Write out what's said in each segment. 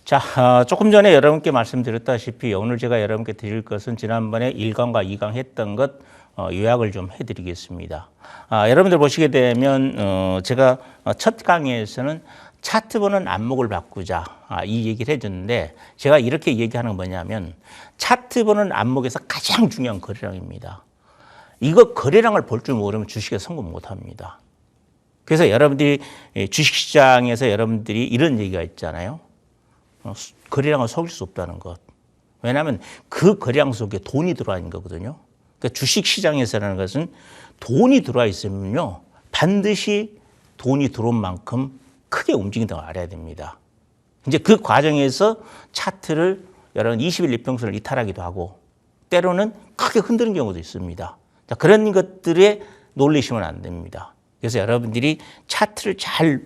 자, 조금 전에 여러분께 말씀드렸다시피 오늘 제가 여러분께 드릴 것은 지난번에 1강과 2강 했던 것 요약을 좀 해드리겠습니다. 여러분들 보시게 되면 제가 첫 강의에서는 차트 보는 안목을 바꾸자 이 얘기를 해줬는데 제가 이렇게 얘기하는 건 뭐냐면 차트 보는 안목에서 가장 중요한 거래량입니다. 이거 거래량을 볼 줄 모르면 주식에 성공 못합니다. 그래서 여러분들이 주식시장에서 여러분들이 이런 얘기가 있잖아요. 거래량을 속일 수 없다는 것. 왜냐하면 그 거래량 속에 돈이 들어와 있는 거거든요. 그러니까 주식시장에서라는 것은 돈이 들어와 있으면요. 반드시 돈이 들어온 만큼 크게 움직인다고 알아야 됩니다. 이제 그 과정에서 차트를 여러분 20일 이평선을 이탈하기도 하고 때로는 크게 흔드는 경우도 있습니다. 자, 그런 것들에 놀리시면 안 됩니다. 그래서 여러분들이 차트를 잘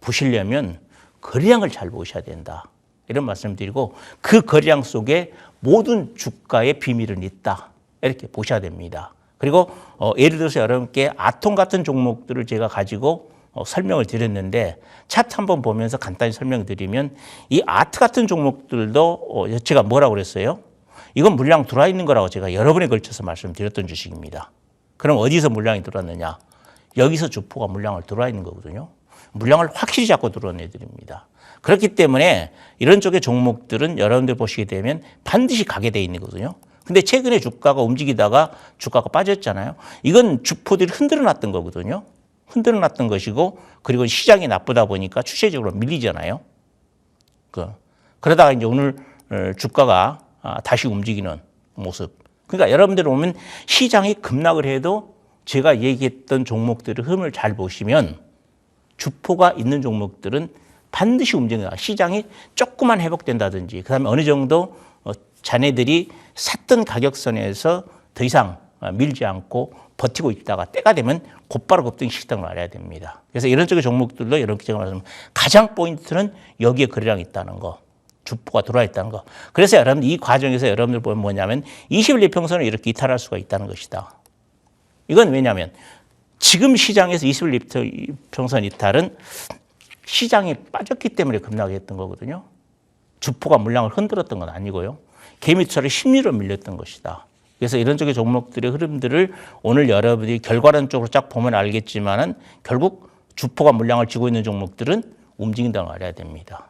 보시려면 거래량을 잘 보셔야 된다. 이런 말씀드리고 그 거래량 속에 모든 주가의 비밀은 있다. 이렇게 보셔야 됩니다. 그리고 예를 들어서 여러분께 아톰 같은 종목들을 제가 가지고 설명을 드렸는데 차트 한번 보면서 간단히 설명드리면 이 아트 같은 종목들도 제가 뭐라고 그랬어요? 이건 물량 들어와 있는 거라고 제가 여러 번에 걸쳐서 말씀드렸던 주식입니다. 그럼 어디서 물량이 들어왔느냐? 여기서 주포가 물량을 들어와 있는 거거든요. 물량을 확실히 잡고 들어온 애들입니다. 그렇기 때문에 이런 쪽의 종목들은 여러분들 보시게 되면 반드시 가게 돼 있는 거거든요. 근데 최근에 주가가 움직이다가 주가가 빠졌잖아요. 이건 주포들이 흔들어 놨던 거거든요. 흔들어 놨던 것이고 그리고 시장이 나쁘다 보니까 추세적으로 밀리잖아요. 그러다가 이제 오늘 주가가 다시 움직이는 모습. 그러니까 여러분들 보면 시장이 급락을 해도 제가 얘기했던 종목들의 흐름을 잘 보시면 주포가 있는 종목들은 반드시 움직여요. 시장이 조금만 회복된다든지 그다음에 어느 정도 자네들이 샀던 가격선에서 더 이상 밀지 않고 버티고 있다가 때가 되면 곧바로 급등이 시작을 알아야 됩니다. 그래서 이런 쪽의 종목들도 이렇게 제가 말씀드리면 가장 포인트는 여기에 거래량이 있다는 거. 주포가 들어와 있다는 거. 그래서 여러분들 이 과정에서 여러분들 보면 뭐냐면 21일 이평선을 이렇게 이탈할 수가 있다는 것이다. 이건 왜냐하면 지금 시장에서 21일 이평선 이탈은 시장이 빠졌기 때문에 급락을 했던 거거든요. 주포가 물량을 흔들었던 건 아니고요. 개미처럼 심리로 밀렸던 것이다. 그래서 이런 쪽의 종목들의 흐름들을 오늘 여러분들이 결과론 쪽으로 쫙 보면 알겠지만은 결국 주포가 물량을 쥐고 있는 종목들은 움직인다는 걸 알아야 됩니다.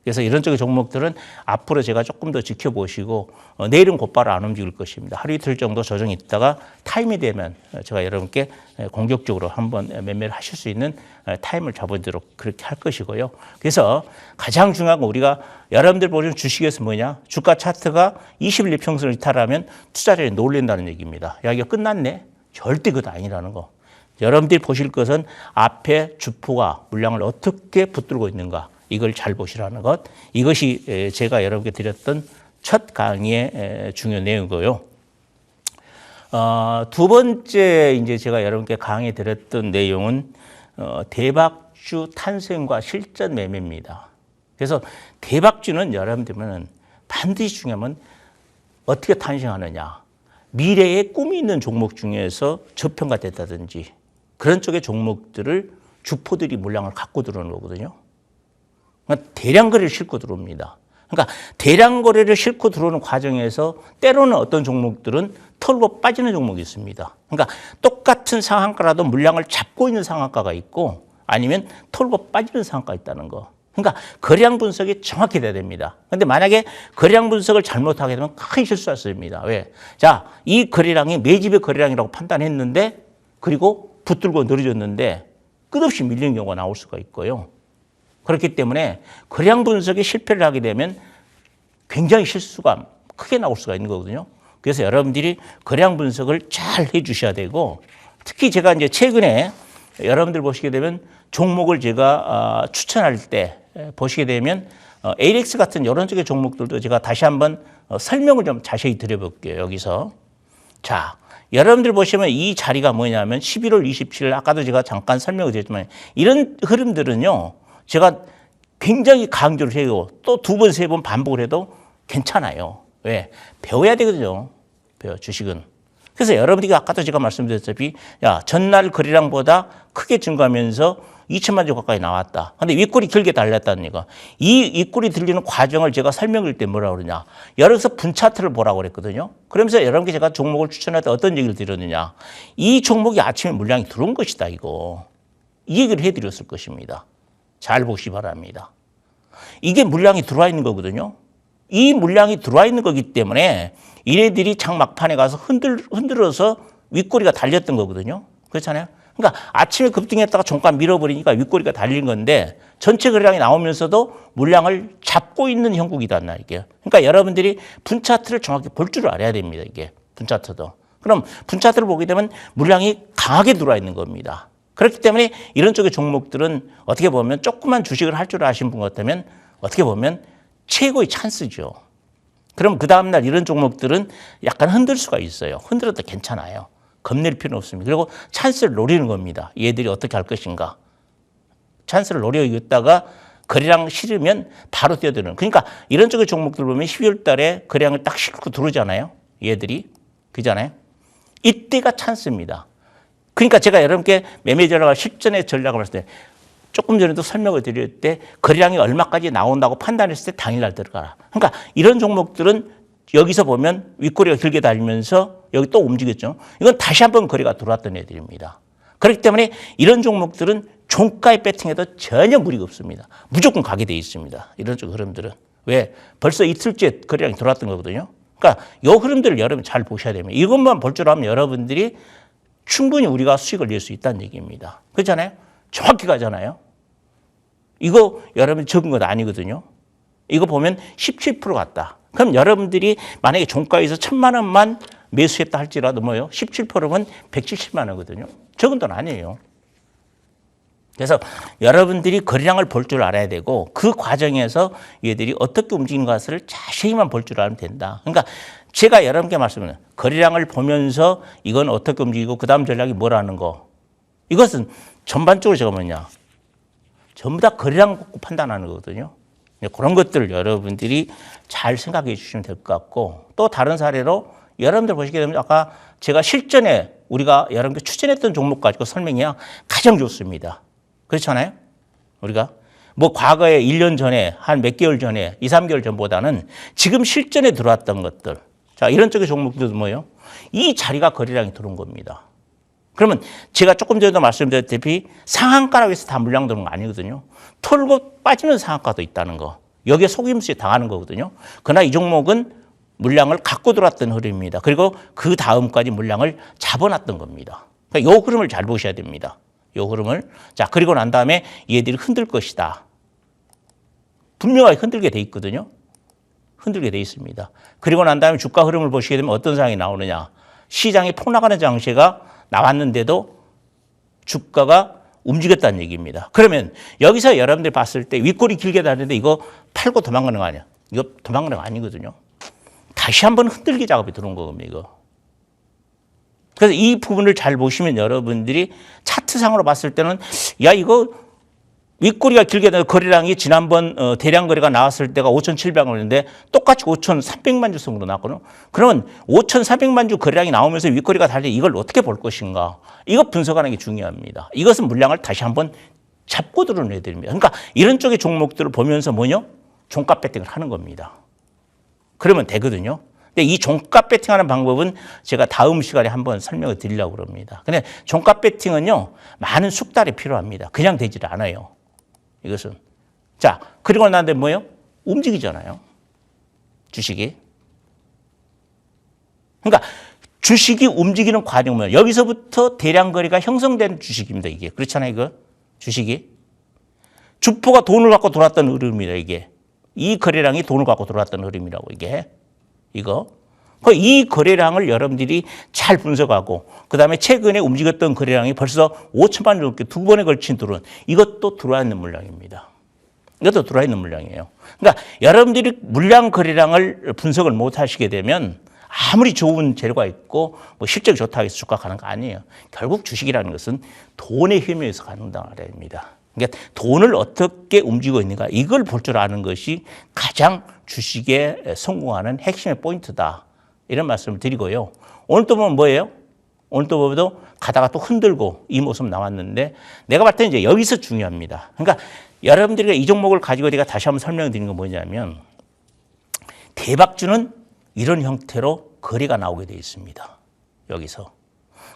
그래서 이런 쪽의 종목들은 앞으로 제가 조금 더 지켜보시고 내일은 곧바로 안 움직일 것입니다. 하루 이틀 정도 조정이 있다가 타임이 되면 제가 여러분께 공격적으로 한번 매매를 하실 수 있는 타임을 잡아보도록 그렇게 할 것이고요. 그래서 가장 중요한 건 우리가 여러분들 보시는 주식에서 뭐냐? 주가 차트가 21일 이평선을 이탈하면 투자자들이 놀란다는 얘기입니다. 야, 이거 끝났네? 절대 그것 아니라는 거. 여러분들이 보실 것은 앞에 주포가 물량을 어떻게 붙들고 있는가. 이걸 잘 보시라는 것. 이것이 제가 여러분께 드렸던 첫 강의의 중요 내용이고요. 두 번째 이제 제가 여러분께 강의 드렸던 내용은 대박주 탄생과 실전 매매입니다. 그래서 대박주는 여러분들은 반드시 중요하면 어떻게 탄생하느냐. 미래에 꿈이 있는 종목 중에서 저평가됐다든지 그런 쪽의 종목들을 주포들이 물량을 갖고 들어오는 거거든요. 대량 거래를 싣고 들어옵니다. 그러니까 대량 거래를 싣고 들어오는 과정에서 때로는 어떤 종목들은 털고 빠지는 종목이 있습니다. 그러니까 똑같은 상한가라도 물량을 잡고 있는 상한가가 있고 아니면 털고 빠지는 상한가가 있다는 거. 그러니까 거래량 분석이 정확히 돼야 됩니다. 그런데 만약에 거래량 분석을 잘못하게 되면 큰 실수할 수 있습니다. 왜? 자, 이 거래량이 매집의 거래량이라고 판단했는데 그리고 붙들고 늘어졌는데 끝없이 밀리는 경우가 나올 수가 있고요. 그렇기 때문에 거래량 분석에 실패를 하게 되면 굉장히 실수가 크게 나올 수가 있는 거거든요. 그래서 여러분들이 거래량 분석을 잘 해 주셔야 되고 특히 제가 이제 최근에 여러분들 보시게 되면 종목을 제가 추천할 때 보시게 되면 ALX 같은 이런 쪽의 종목들도 제가 다시 한번 설명을 좀 자세히 드려볼게요. 여기서. 자, 여러분들 보시면 이 자리가 뭐냐면 11월 27일 아까도 제가 잠깐 설명을 드렸지만 이런 흐름들은요. 제가 굉장히 강조를 해요. 또 두 번, 세 번 반복을 해도 괜찮아요. 왜? 배워야 되거든요. 주식은. 그래서 여러분들이 아까도 제가 말씀드렸다시피 야, 전날 거래량보다 크게 증가하면서 2천만 주 가까이 나왔다. 근데 윗골이 길게 달렸다는 얘기가. 이 윗골이 들리는 과정을 제가 설명할 때 뭐라고 그러냐. 여기서 분차트를 보라고 그랬거든요. 그러면서 여러분께 제가 종목을 추천할 때 어떤 얘기를 드렸느냐. 이 종목이 아침에 물량이 들어온 것이다, 이거. 이 얘기를 해드렸을 것입니다. 잘 보시기 바랍니다. 이게 물량이 들어와 있는 거거든요. 이 물량이 들어와 있는 거기 때문에 얘네들이 장 막판에 가서 흔들어서 윗꼬리가 달렸던 거거든요. 그렇잖아요. 그러니까 아침에 급등했다가 종가 밀어버리니까 윗꼬리가 달린 건데 전체 거래량이 나오면서도 물량을 잡고 있는 형국이다, 이게. 그러니까 여러분들이 분차트를 정확히 볼 줄 알아야 됩니다, 이게. 분차트도. 그럼 분차트를 보게 되면 물량이 강하게 들어와 있는 겁니다. 그렇기 때문에 이런 쪽의 종목들은 어떻게 보면 조그만 주식을 할 줄 아시는 분 같다면 어떻게 보면 최고의 찬스죠. 그럼 그 다음날 이런 종목들은 약간 흔들 수가 있어요. 흔들어도 괜찮아요. 겁낼 필요는 없습니다. 그리고 찬스를 노리는 겁니다. 얘들이 어떻게 할 것인가. 찬스를 노려있다가 거래량 실으면 바로 뛰어드는. 그러니까 이런 쪽의 종목들 보면 12월 달에 거래량을 딱 싣고 들어오잖아요. 얘들이. 그잖아요. 이때가 찬스입니다. 그러니까 제가 여러분께 매매 전략과 실전의 전략을 말씀 때 조금 전에도 설명을 드릴 때 거래량이 얼마까지 나온다고 판단했을 때 당일날 들어가라. 그러니까 이런 종목들은 여기서 보면 윗꼬리가 길게 달리면서 여기 또 움직였죠. 이건 다시 한번 거래가 들어왔던 애들입니다. 그렇기 때문에 이런 종목들은 종가에 배팅해도 전혀 무리가 없습니다. 무조건 가게 돼 있습니다. 이런 쪽 흐름들은. 왜? 벌써 이틀째 거래량이 들어왔던 거거든요. 그러니까 이 흐름들을 여러분 잘 보셔야 됩니다. 이것만 볼 줄 알면 여러분들이 충분히 우리가 수익을 낼 수 있다는 얘기입니다. 그렇잖아요? 정확히 가잖아요. 이거 여러분 적은 건 아니거든요. 이거 보면 17% 갔다. 그럼 여러분들이 만약에 종가에서 1,000만 원만 매수했다 할지라도 뭐예요? 17%면 170만 원이거든요. 적은 돈 아니에요. 그래서 여러분들이 거래량을 볼 줄 알아야 되고 그 과정에서 얘들이 어떻게 움직이는 것을 자세히만 볼 줄 알면 된다. 그러니까 제가 여러분께 말씀드려요. 거래량을 보면서 이건 어떻게 움직이고 그 다음 전략이 뭐라는 거. 이것은 전반적으로 제가 뭐냐. 전부 다 거래량 보고 판단하는 거거든요. 그런 것들을 여러분들이 잘 생각해 주시면 될 것 같고 또 다른 사례로 여러분들 보시게 되면 아까 제가 실전에 우리가 여러분께 추천했던 종목 가지고 설명해야 가장 좋습니다. 그렇잖아요? 우리가 뭐 과거에 1년 전에 한 몇 개월 전에 2, 3개월 전보다는 지금 실전에 들어왔던 것들 자 이런 쪽의 종목들도 뭐예요? 이 자리가 거래량이 들어온 겁니다. 그러면 제가 조금 전에도 말씀드렸다시피 상한가라고 해서 다 물량 들어온 거 아니거든요. 털고 빠지는 상한가도 있다는 거. 여기에 속임수에 당하는 거거든요. 그러나 이 종목은 물량을 갖고 들어왔던 흐름입니다. 그리고 그 다음까지 물량을 잡아놨던 겁니다. 그러니까 이 흐름을 잘 보셔야 됩니다. 이 흐름을. 자, 그리고 난 다음에 얘들이 흔들 것이다. 분명하게 흔들게 돼 있거든요. 흔들게 돼 있습니다. 그리고 난 다음에 주가 흐름을 보시게 되면 어떤 상황이 나오느냐. 시장이 폭락하는 장세가 나왔는데도 주가가 움직였다는 얘기입니다. 그러면 여기서 여러분들이 봤을 때 윗골이 길게 다니는데 이거 팔고 도망가는 거 아니야? 이거 도망가는 거 아니거든요. 다시 한번 흔들기 작업이 들어온 거거든요, 이거. 그래서 이 부분을 잘 보시면 여러분들이 차트상으로 봤을 때는 야, 이거 윗꼬리가 길게 되는 거래량이 지난번 대량 거래가 나왔을 때가 5,700원인데 똑같이 5,300만 주 정도 나왔거든요. 그러면 5,400만 주 거래량이 나오면서 윗꼬리가 달리 이걸 어떻게 볼 것인가? 이거 분석하는 게 중요합니다. 이것은 물량을 다시 한번 잡고 들어내야 됩니다. 그러니까 이런 쪽의 종목들을 보면서 뭐냐? 종가 배팅을 하는 겁니다. 그러면 되거든요. 근데 이 종가 배팅하는 방법은 제가 다음 시간에 한번 설명을 드리려고 합니다. 근데 종가 배팅은요, 많은 숙달이 필요합니다. 그냥 되질 않아요. 이것은. 자, 그리고 난 다음에 뭐예요? 움직이잖아요. 주식이. 그러니까 주식이 움직이는 과정은 여기서부터 대량 거래가 형성되는 주식입니다. 이게. 그렇잖아요. 이거. 주식이. 주포가 돈을 갖고 돌았던 흐름입니다. 이게. 이 거래량이 돈을 갖고 돌았던 흐름이라고 이게. 이거. 이 거래량을 여러분들이 잘 분석하고 그다음에 최근에 움직였던 거래량이 벌써 5천만 넘게 두 번에 걸친 들어온 이것도 들어와 있는 물량입니다. 이것도 들어와 있는 물량이에요. 그러니까 여러분들이 물량 거래량을 분석을 못 하시게 되면 아무리 좋은 재료가 있고 뭐 실적이 좋다고 해서 주가 가는 거 아니에요. 결국 주식이라는 것은 돈의 힘에서 가는다 말입니다. 그러니까 돈을 어떻게 움직이고 있는가 이걸 볼 줄 아는 것이 가장 주식에 성공하는 핵심의 포인트다. 이런 말씀을 드리고요. 오늘 또 보면 뭐예요? 오늘 또 보면 가다가 또 흔들고 이 모습 나왔는데 내가 봤을 때 이제 여기서 중요합니다. 그러니까 여러분들이 이 종목을 가지고 제가 다시 한번 설명드리는 건 뭐냐면 대박주는 이런 형태로 거래가 나오게 되어 있습니다. 여기서.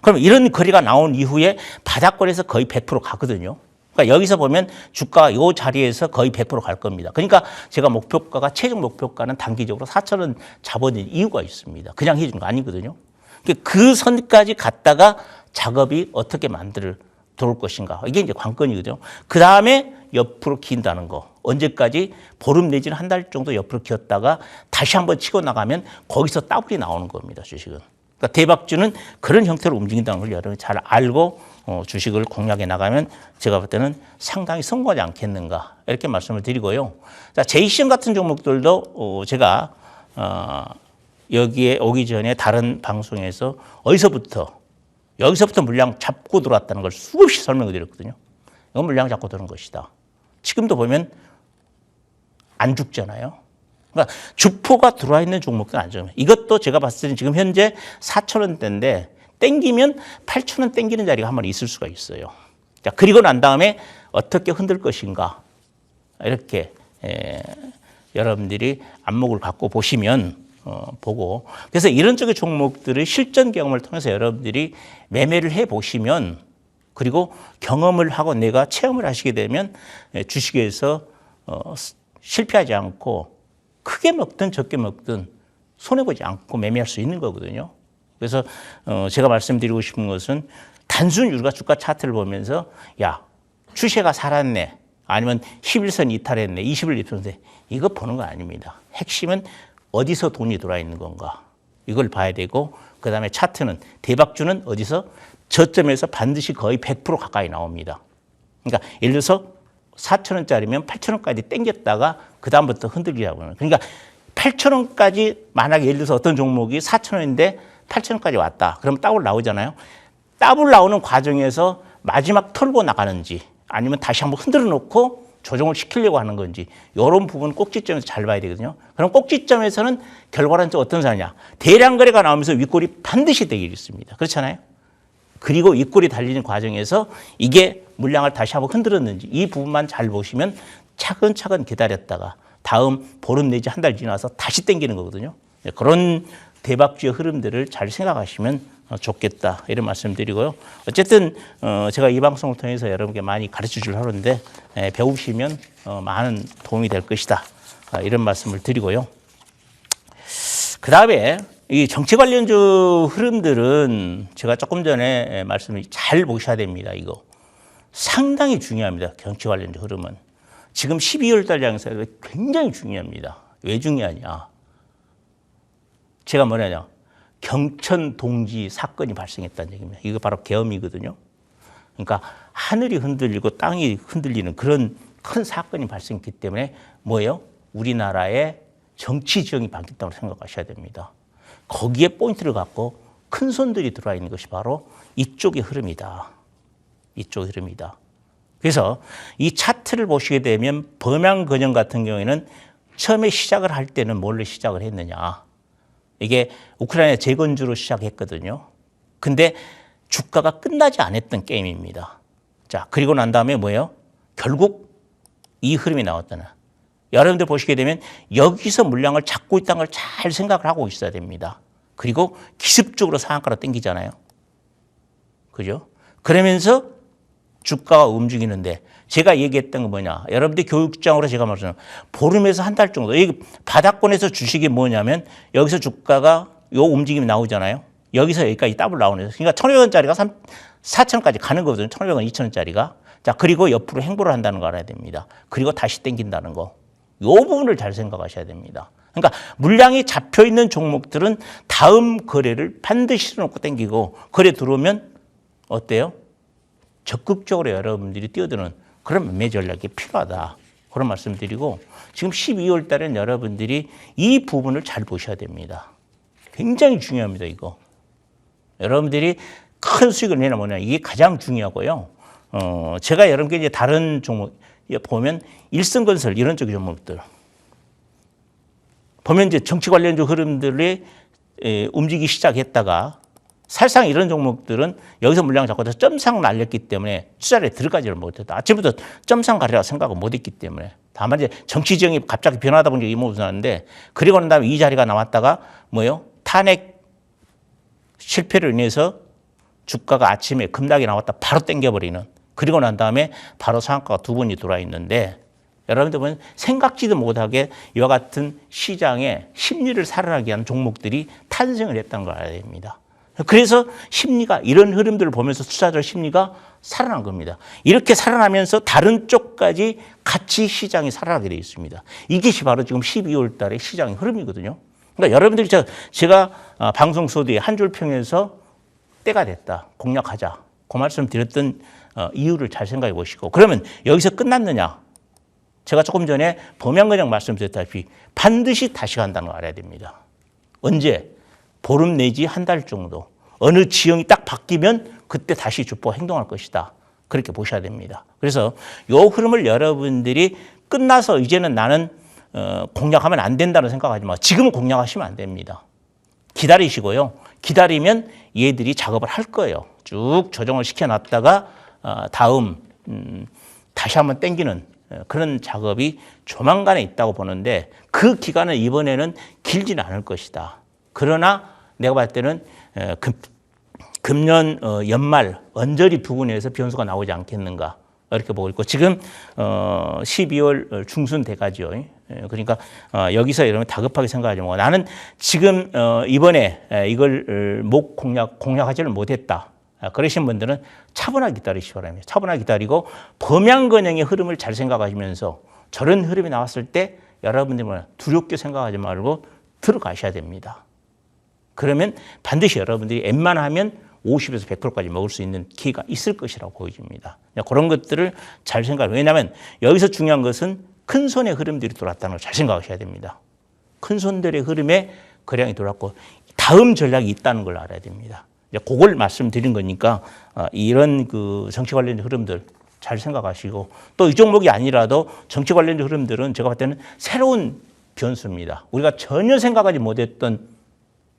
그럼 이런 거래가 나온 이후에 바닥권에서 거의 100% 가거든요. 그러니까 여기서 보면 주가가 이 자리에서 거의 100% 갈 겁니다. 그러니까 제가 목표가가 최종 목표가는 단기적으로 4,000원 잡아낸 이유가 있습니다. 그냥 해준 거 아니거든요. 그 선까지 갔다가 작업이 어떻게 들어올 것인가. 이게 이제 관건이거든요. 그 다음에 옆으로 긴다는 거. 언제까지? 보름 내지는 한 달 정도 옆으로 기었다가 다시 한번 치고 나가면 거기서 더블이 나오는 겁니다. 주식은. 그러니까 대박주는 그런 형태로 움직인다는 걸 여러분이 잘 알고 주식을 공략해 나가면 제가 볼 때는 상당히 성공하지 않겠는가 이렇게 말씀을 드리고요. 자, 제이시험 같은 종목들도 제가 여기에 오기 전에 다른 방송에서 여기서부터 물량 잡고 들어왔다는 걸 수없이 설명을 드렸거든요. 이건 물량 잡고 들어온 것이다. 지금도 보면 안 죽잖아요. 그러니까 주포가 들어와 있는 종목들은 안 죽어요. 이것도 제가 봤을 때는 지금 현재 4,000원대인데 땡기면 8,000원 땡기는 자리가 한 번 있을 수가 있어요. 자, 그리고 난 다음에 어떻게 흔들 것인가 이렇게 여러분들이 안목을 갖고 보시면 보고 그래서 이런 쪽의 종목들의 실전 경험을 통해서 여러분들이 매매를 해보시면 그리고 경험을 하고 내가 체험을 하시게 되면 주식에서 실패하지 않고 크게 먹든 적게 먹든 손해보지 않고 매매할 수 있는 거거든요. 그래서 제가 말씀드리고 싶은 것은 단순 유가 주가 차트를 보면서 야 추세가 살았네 아니면 11선 이탈했네 20일 이탈했네 이거 보는 거 아닙니다. 핵심은 어디서 돈이 들어와 있는 건가 이걸 봐야 되고 그다음에 차트는 대박주는 어디서 저점에서 반드시 거의 100% 가까이 나옵니다. 그러니까 예를 들어서 4,000원짜리면 8,000원까지 땡겼다가 그다음부터 흔들리라고 하는. 그러니까 8,000원까지 만약에 예를 들어서 어떤 종목이 4,000원인데 8,000원까지 왔다. 그러면 더블 나오잖아요. 더블 나오는 과정에서 마지막 털고 나가는지 아니면 다시 한번 흔들어 놓고 조정을 시키려고 하는 건지 이런 부분 꼭지점에서 잘 봐야 되거든요. 그럼 꼭지점에서는 결과는 어떤 사냐. 대량 거래가 나오면서 윗골이 반드시 되게 있습니다. 그렇잖아요. 그리고 윗골이 달리는 과정에서 이게 물량을 다시 한번 흔들었는지 이 부분만 잘 보시면 차근차근 기다렸다가 다음 보름 내지 한 달 지나서 다시 땡기는 거거든요. 그런 대박주의 흐름들을 잘 생각하시면 좋겠다 이런 말씀 드리고요. 어쨌든 제가 이 방송을 통해서 여러분께 많이 가르쳐 주려고 하는데 배우시면 많은 도움이 될 것이다 이런 말씀을 드리고요. 그 다음에 이 정치 관련주 흐름들은 제가 조금 전에 말씀을 잘 보셔야 됩니다. 이거 상당히 중요합니다. 정치 관련주 흐름은 지금 12월 달 장세가 굉장히 중요합니다. 왜 중요하냐? 제가 뭐냐냐? 경천 동지 사건이 발생했다는 얘기입니다. 이거 바로 계엄이거든요. 그러니까 하늘이 흔들리고 땅이 흔들리는 그런 큰 사건이 발생했기 때문에 뭐예요? 우리나라의 정치 지형이 바뀌었다고 생각하셔야 됩니다. 거기에 포인트를 갖고 큰 손들이 들어와 있는 것이 바로 이쪽의 흐름이다. 이쪽의 흐름이다. 그래서 이 차트를 보시게 되면 범양건영 같은 경우에는 처음에 시작을 할 때는 뭘로 시작을 했느냐. 이게 우크라이나 재건주로 시작했거든요. 근데 주가가 끝나지 않았던 게임입니다. 자, 그리고 난 다음에 뭐예요? 결국 이 흐름이 나왔다는. 여러분들 보시게 되면 여기서 물량을 잡고 있다는 걸 잘 생각을 하고 있어야 됩니다. 그리고 기습적으로 상한가로 당기잖아요. 그죠? 그러면서 주가가 움직이는데 제가 얘기했던 건 뭐냐. 여러분들 교육장으로 제가 말씀드린 보름에서 한 달 정도. 이 바닥권에서 주식이 뭐냐면 여기서 주가가 요 움직임이 나오잖아요. 여기서 여기까지 더블 나오는 거예요. 그러니까 1,500원짜리가 4,000원까지 가는 거거든요. 1,500원, 2,000원짜리가. 자, 그리고 옆으로 행보를 한다는 거 알아야 됩니다. 그리고 다시 땡긴다는 거. 요 부분을 잘 생각하셔야 됩니다. 그러니까 물량이 잡혀 있는 종목들은 다음 거래를 반드시 실어놓고 땡기고 거래 들어오면 어때요? 적극적으로 여러분들이 뛰어드는 그런 매매 전략이 필요하다. 그런 말씀 드리고 지금 12월 달엔 여러분들이 이 부분을 잘 보셔야 됩니다. 굉장히 중요합니다, 이거. 여러분들이 큰 수익을 내나 뭐냐 이게 가장 중요하고요. 제가 여러분께 이제 다른 종목 보면 일성건설 이런 쪽의 종목들 보면 이제 정치 관련주 흐름들이 움직이기 시작했다가 사실상 이런 종목들은 여기서 물량 잡고 점상 날렸기 때문에 투자에 들어가지를 못했다. 아침부터 점상 가리라 생각을 못했기 때문에. 다만 이제 정치 지형이 갑자기 변하다 보니까 이 모습이 나는데 그리고 난 다음에 이 자리가 나왔다가 뭐요? 탄핵 실패로 인해서 주가가 아침에 급락이 나왔다 바로 땡겨버리는 그리고 난 다음에 바로 상한가가 두 번이 들어와 있는데 여러분들 보면 생각지도 못하게 이와 같은 시장의 심리를 살아나게 하는 종목들이 탄생을 했다는 걸 알아야 됩니다. 그래서 심리가 이런 흐름들을 보면서 투자자 심리가 살아난 겁니다. 이렇게 살아나면서 다른 쪽까지 같이 시장이 살아나게 되어 있습니다. 이것이 바로 지금 12월 달의 시장의 흐름이거든요. 그러니까 여러분들이 제가 방송 소디에 한 줄 평에서 때가 됐다. 공략하자. 그 말씀 드렸던 이유를 잘 생각해 보시고 그러면 여기서 끝났느냐? 제가 조금 전에 범양근영 말씀드렸다시피 반드시 다시 간다는 걸 알아야 됩니다. 언제? 보름 내지 한 달 정도. 어느 지형이 딱 바뀌면 그때 다시 주포가 행동할 것이다. 그렇게 보셔야 됩니다. 그래서 이 흐름을 여러분들이 끝나서 이제는 나는 공략하면 안 된다는 생각하지 마. 지금은 공략하시면 안 됩니다. 기다리시고요. 기다리면 얘들이 작업을 할 거예요. 쭉 조정을 시켜놨다가 다음 다시 한번 땡기는 그런 작업이 조만간에 있다고 보는데 그 기간은 이번에는 길지는 않을 것이다. 그러나 내가 봤을 때는 금년 연말 언저리 부분에서 변수가 나오지 않겠는가 이렇게 보고 있고 지금 12월 중순 돼가죠. 그러니까 여기서 여러분 다급하게 생각하지 말고 나는 지금 이번에 이걸 공략하지를 못했다. 그러신 분들은 차분하게 기다리시기 바랍니다. 차분하게 기다리고 범양근영의 흐름을 잘 생각하시면서 저런 흐름이 나왔을 때 여러분들은 두렵게 생각하지 말고 들어가셔야 됩니다. 그러면 반드시 여러분들이 웬만하면 50에서 100%까지 먹을 수 있는 기회가 있을 것이라고 보여집니다. 그런 것들을 잘 생각해요. 왜냐하면 여기서 중요한 것은 큰 손의 흐름들이 돌았다는 걸 잘 생각하셔야 됩니다. 큰 손들의 흐름에 거량이 돌았고 다음 전략이 있다는 걸 알아야 됩니다. 그걸 말씀드린 거니까 이런 그 정치 관련된 흐름들 잘 생각하시고 또 이 종목이 아니라도 정치 관련된 흐름들은 제가 봤을 때는 새로운 변수입니다. 우리가 전혀 생각하지 못했던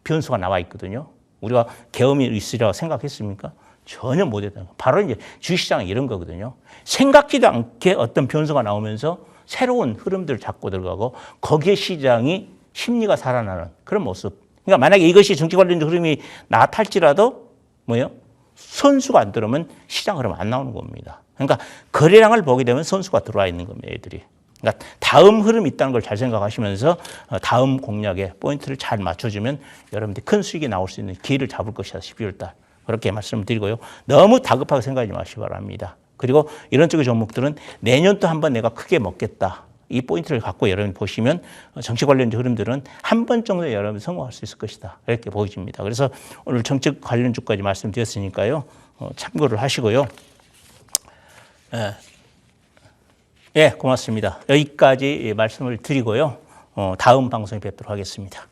변수가 나와 있거든요. 우리가 계엄이 있으리라고 생각했습니까? 전혀 못했던 거. 바로 이제 주식시장은 이런 거거든요. 생각지도 않게 어떤 변수가 나오면서 새로운 흐름들을 잡고 들어가고 거기에 시장이 심리가 살아나는 그런 모습. 그러니까 만약에 이것이 정치 관련된 흐름이 나타날지라도 뭐예요? 선수가 안 들어오면 시장 흐름 안 나오는 겁니다. 그러니까 거래량을 보게 되면 선수가 들어와 있는 겁니다. 애들이. 그러니까 다음 흐름이 있다는 걸 잘 생각하시면서 다음 공략에 포인트를 잘 맞춰주면 여러분들이 큰 수익이 나올 수 있는 기회를 잡을 것이다. 12월 달. 그렇게 말씀을 드리고요. 너무 다급하게 생각하지 마시기 바랍니다. 그리고 이런 쪽의 종목들은 내년도 한번 내가 크게 먹겠다. 이 포인트를 갖고 여러분 보시면 정치 관련 흐름들은 한 번 정도 여러분 성공할 수 있을 것이다. 이렇게 보여집니다. 그래서 오늘 정치 관련주까지 말씀드렸으니까요. 참고를 하시고요. 예, 고맙습니다. 여기까지 말씀을 드리고요. 다음 방송에 뵙도록 하겠습니다.